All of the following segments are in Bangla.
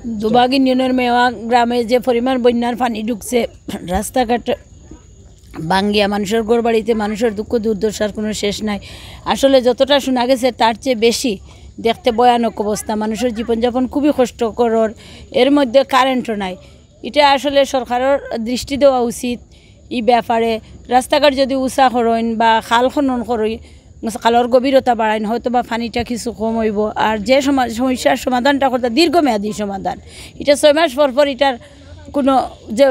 দুবাগ ইউনিয়নের মেওয়া গ্রামে যে পরিমাণ বন্যার পানি ঢুকছে, রাস্তাঘাট ভাঙ্গিয়া মানুষের ঘরবাড়িতে মানুষের দুঃখ দুর্দশার কোনো শেষ নাই। আসলে যতটা শোনা গেছে তার চেয়ে বেশি দেখতে ভয়ানক অবস্থা, মানুষের জীবনযাপন খুবই কষ্টকর। এর মধ্যে কারেন্টও নাই। এটা আসলে সরকারের দৃষ্টি দেওয়া উচিত এই ব্যাপারে। রাস্তাঘাট যদি উঁচা করেন বা খাল খনন করেন, খালের গভীরতা বাড়াইন, হয়তো বা পানিটা কিছু কম হইব। আর যে সমস্যার সমাধানটা করতে দীর্ঘমেয়াদী সমাধান, এটা 6 মাস পর এটার কোনো যে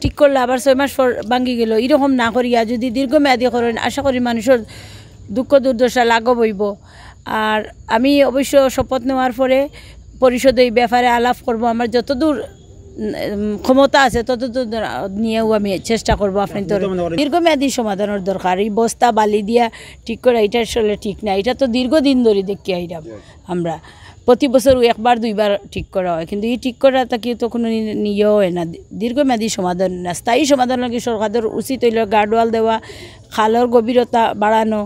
ঠিক করলে আবার 6 মাস পর ভাঙ্গি গেল, এরকম না করিয়া যদি দীর্ঘমেয়াদী করেন, আশা করি মানুষের দুঃখ দুর্দশা লাঘব হইব। আর আমি অবশ্য শপথ নেওয়ার পরে পরিষদে এই ব্যাপারে আলাপ করব। আমার যতদূর ক্ষমতা আছে ততদূর নিয়েও আমি চেষ্টা করবো। আপনি তো দীর্ঘমেয়াদী সমাধানের দরকার। এই বস্তা বালি দিয়া ঠিক করা এটা আসলে ঠিক না। এটা তো দীর্ঘদিন ধরে দেখি আইরাম আমরা, প্রতি বছর 1বার 2বার ঠিক করা হয়, কিন্তু এই ঠিক করা তাকে তো কোনো নিয়ে হয় না। দীর্ঘমেয়াদী সমাধান না, স্থায়ী সমাধান লাগে সরকারের উচিত হইল গার্ডওয়াল দেওয়া, খালের গভীরতা বাড়ানো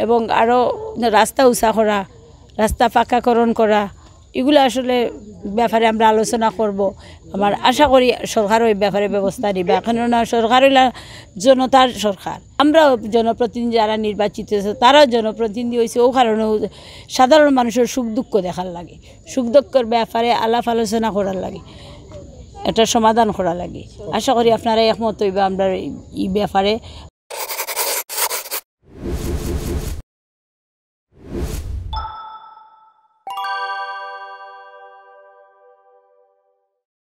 এবং আরও রাস্তা উঁচা করা, রাস্তা পাকাকরণ করা। এগুলো আসলে ব্যাপারে আমরা আলোচনা করব। আমার আশা করি সরকারও এই ব্যাপারে ব্যবস্থা নেবে। কেননা সরকার হইল জনতার সরকার, আমরাও জনপ্রতিনিধি যারা নির্বাচিত হয়েছে তারাও জনপ্রতিনিধি হয়েছে। ও কারণে সাধারণ মানুষের সুখ দুঃখ দেখার লাগে, সুখ দুঃখের ব্যাপারে আলাপ আলোচনা করার লাগে, এটা সমাধান করা লাগে। আশা করি আপনারা একমত হইবা আমরা এই ব্যাপারে।